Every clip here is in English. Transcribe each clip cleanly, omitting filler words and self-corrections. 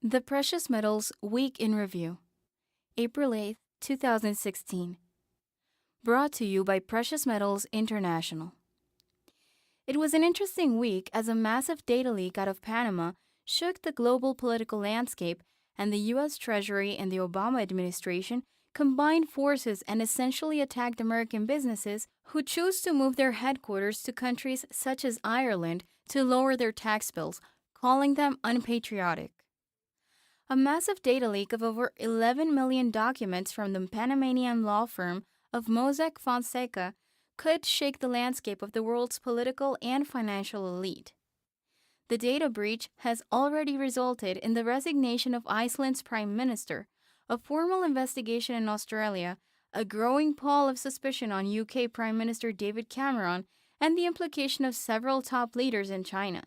The Precious Metals Week in Review, April 8, 2016. Brought to you by Precious Metals International. It was an interesting week as a massive data leak out of Panama shook the global political landscape, and the U.S. Treasury and the Obama administration combined forces and essentially attacked American businesses who chose to move their headquarters to countries such as Ireland to lower their tax bills, calling them unpatriotic. A massive data leak of over 11 million documents from the Panamanian law firm of Mossack Fonseca could shake the landscape of the world's political and financial elite. The data breach has already resulted in the resignation of Iceland's prime minister, a formal investigation in Australia, a growing pall of suspicion on UK Prime Minister David Cameron, and the implication of several top leaders in China.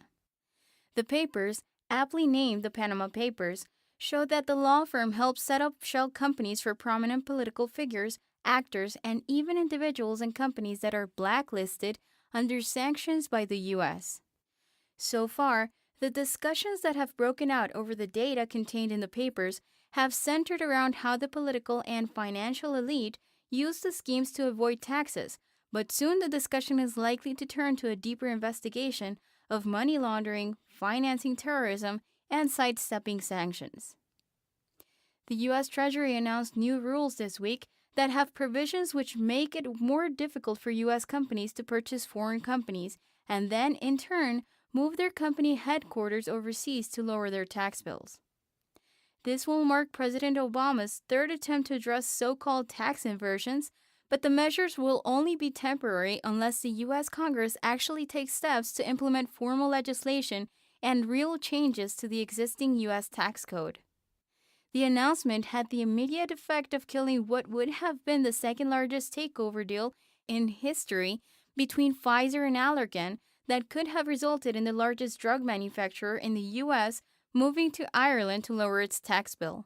The papers, aptly named the Panama Papers, showed that the law firm helped set up shell companies for prominent political figures, actors, and even individuals and companies that are blacklisted under sanctions by the U.S. So far, the discussions that have broken out over the data contained in the papers have centered around how the political and financial elite used the schemes to avoid taxes, but soon the discussion is likely to turn to a deeper investigation of money laundering, financing terrorism, and sidestepping sanctions. The U.S. Treasury announced new rules this week that have provisions which make it more difficult for U.S. companies to purchase foreign companies and then, in turn, move their company headquarters overseas to lower their tax bills. This will mark President Obama's third attempt to address so-called tax inversions, but the measures will only be temporary unless the U.S. Congress actually takes steps to implement formal legislation and real changes to the existing U.S. tax code. The announcement had the immediate effect of killing what would have been the second-largest takeover deal in history between Pfizer and Allergan that could have resulted in the largest drug manufacturer in the U.S. moving to Ireland to lower its tax bill.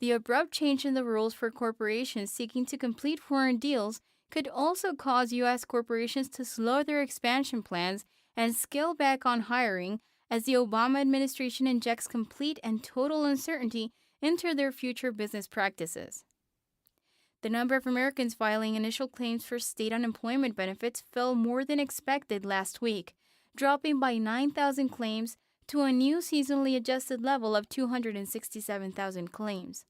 The abrupt change in the rules for corporations seeking to complete foreign deals could also cause U.S. corporations to slow their expansion plans and scale back on hiring as the Obama administration injects complete and total uncertainty into their future business practices. The number of Americans filing initial claims for state unemployment benefits fell more than expected last week, dropping by 9,000 claims to a new seasonally adjusted level of 267,000 claims.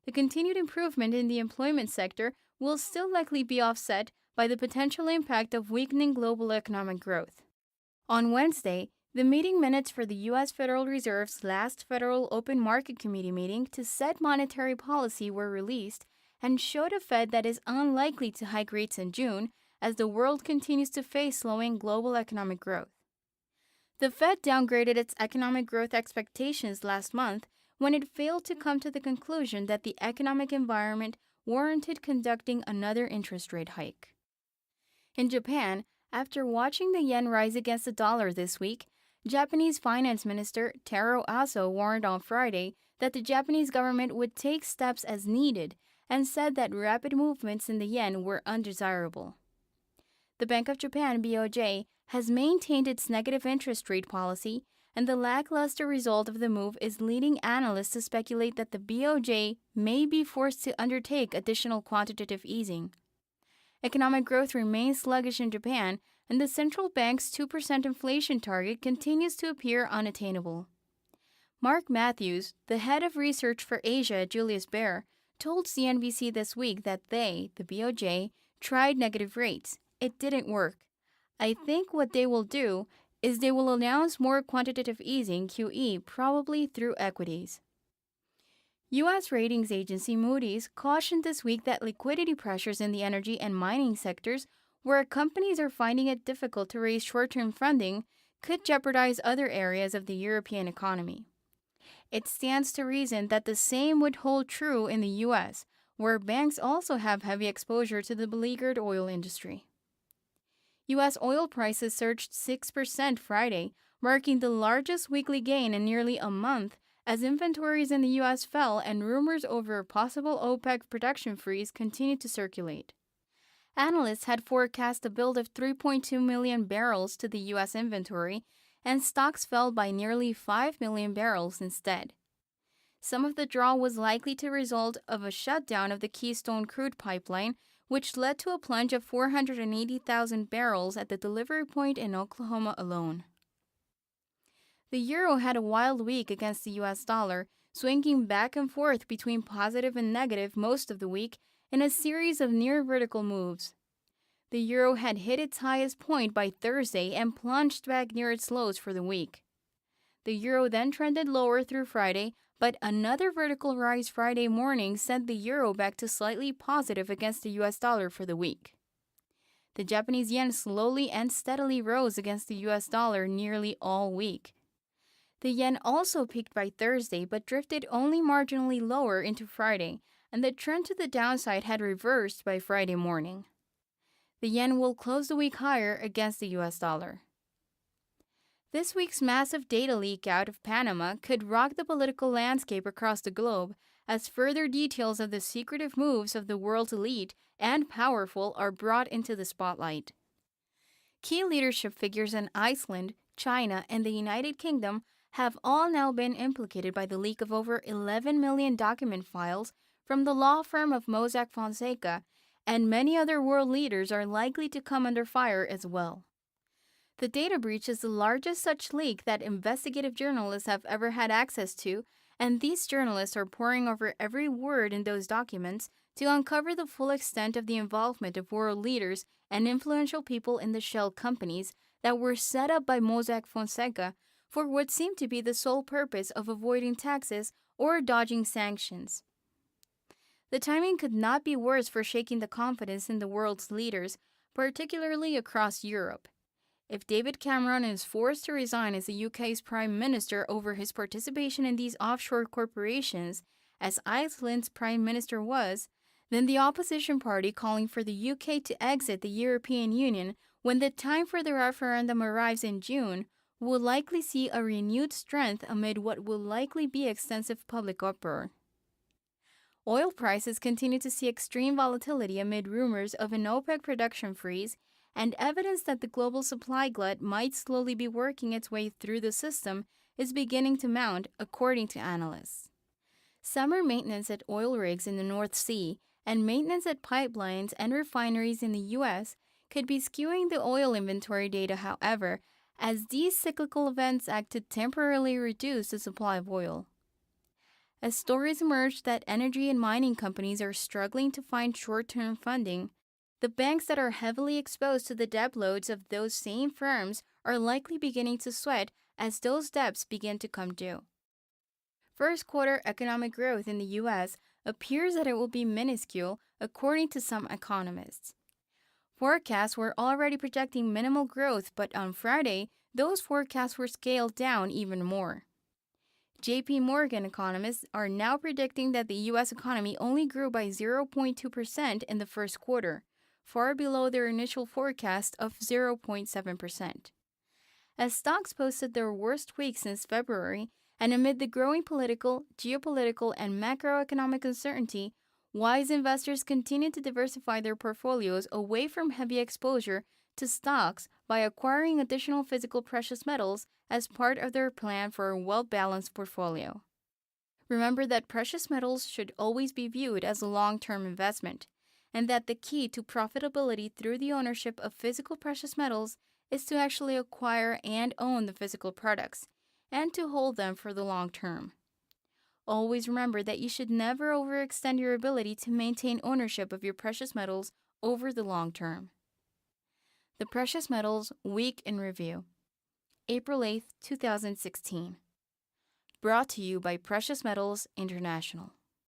The continued improvement in the employment sector will still likely be offset by the potential impact of weakening global economic growth. On Wednesday, the meeting minutes for the U.S. Federal Reserve's last Federal Open Market Committee meeting to set monetary policy were released and showed a Fed that is unlikely to hike rates in June as the world continues to face slowing global economic growth. The Fed downgraded its economic growth expectations last month when it failed to come to the conclusion that the economic environment warranted conducting another interest rate hike. In Japan, after watching the yen rise against the dollar this week, Japanese Finance Minister Taro Aso warned on Friday that the Japanese government would take steps as needed and said that rapid movements in the yen were undesirable. The Bank of Japan (BOJ) has maintained its negative interest rate policy, and the lackluster result of the move is leading analysts to speculate that the BOJ may be forced to undertake additional quantitative easing. Economic growth remains sluggish in Japan, and the central bank's 2% inflation target continues to appear unattainable. Mark Matthews, the head of research for Asia at Julius Baer, told CNBC this week that they, the BOJ, tried negative rates. It didn't work. I think what they will do is they will announce more quantitative easing QE, probably through equities. U.S. ratings agency Moody's cautioned this week that liquidity pressures in the energy and mining sectors, where companies are finding it difficult to raise short-term funding, could jeopardize other areas of the European economy. It stands to reason that the same would hold true in the U.S., where banks also have heavy exposure to the beleaguered oil industry. U.S. oil prices surged 6% Friday, marking the largest weekly gain in nearly a month, as inventories in the U.S. fell and rumors over a possible OPEC production freeze continued to circulate. Analysts had forecast a build of 3.2 million barrels to the U.S. inventory, and stocks fell by nearly 5 million barrels instead. Some of the draw was likely to result of a shutdown of the Keystone crude pipeline, which led to a plunge of 480,000 barrels at the delivery point in Oklahoma alone. The euro had a wild week against the US dollar, swinging back and forth between positive and negative most of the week in a series of near vertical moves. The euro had hit its highest point by Thursday and plunged back near its lows for the week. The euro then trended lower through Friday, but another vertical rise Friday morning sent the euro back to slightly positive against the US dollar for the week. The Japanese yen slowly and steadily rose against the US dollar nearly all week. The yen also peaked by Thursday but drifted only marginally lower into Friday, and the trend to the downside had reversed by Friday morning. The yen will close the week higher against the US dollar. This week's massive data leak out of Panama could rock the political landscape across the globe as further details of the secretive moves of the world's elite and powerful are brought into the spotlight. Key leadership figures in Iceland, China, and the United Kingdom have all now been implicated by the leak of over 11 million document files from the law firm of Mossack Fonseca, and many other world leaders are likely to come under fire as well. The data breach is the largest such leak that investigative journalists have ever had access to, and these journalists are poring over every word in those documents to uncover the full extent of the involvement of world leaders and influential people in the shell companies that were set up by Mossack Fonseca for what seemed to be the sole purpose of avoiding taxes or dodging sanctions. The timing could not be worse for shaking the confidence in the world's leaders, particularly across Europe. If David Cameron is forced to resign as the UK's Prime Minister over his participation in these offshore corporations, as Iceland's Prime Minister was, then the opposition party calling for the UK to exit the European Union when the time for the referendum arrives in June will likely see a renewed strength amid what will likely be extensive public uproar. Oil prices continue to see extreme volatility amid rumors of an OPEC production freeze and evidence that the global supply glut might slowly be working its way through the system is beginning to mount, according to analysts. Summer maintenance at oil rigs in the North Sea and maintenance at pipelines and refineries in the U.S. could be skewing the oil inventory data, however, as these cyclical events act to temporarily reduce the supply of oil. As stories emerge that energy and mining companies are struggling to find short-term funding, the banks that are heavily exposed to the debt loads of those same firms are likely beginning to sweat as those debts begin to come due. First quarter economic growth in the U.S. appears that it will be minuscule, according to some economists. Forecasts were already projecting minimal growth, but on Friday, those forecasts were scaled down even more. J.P. Morgan economists are now predicting that the U.S. economy only grew by 0.2% in the first quarter, far below their initial forecast of 0.7%. As stocks posted their worst week since February, and amid the growing political, geopolitical, and macroeconomic uncertainty, wise investors continue to diversify their portfolios away from heavy exposure to stocks by acquiring additional physical precious metals as part of their plan for a well-balanced portfolio. Remember that precious metals should always be viewed as a long-term investment, and that the key to profitability through the ownership of physical precious metals is to actually acquire and own the physical products, and to hold them for the long term. Always remember that you should never overextend your ability to maintain ownership of your precious metals over the long term. The Precious Metals Week in Review, April 8, 2016. Brought to you by Precious Metals International.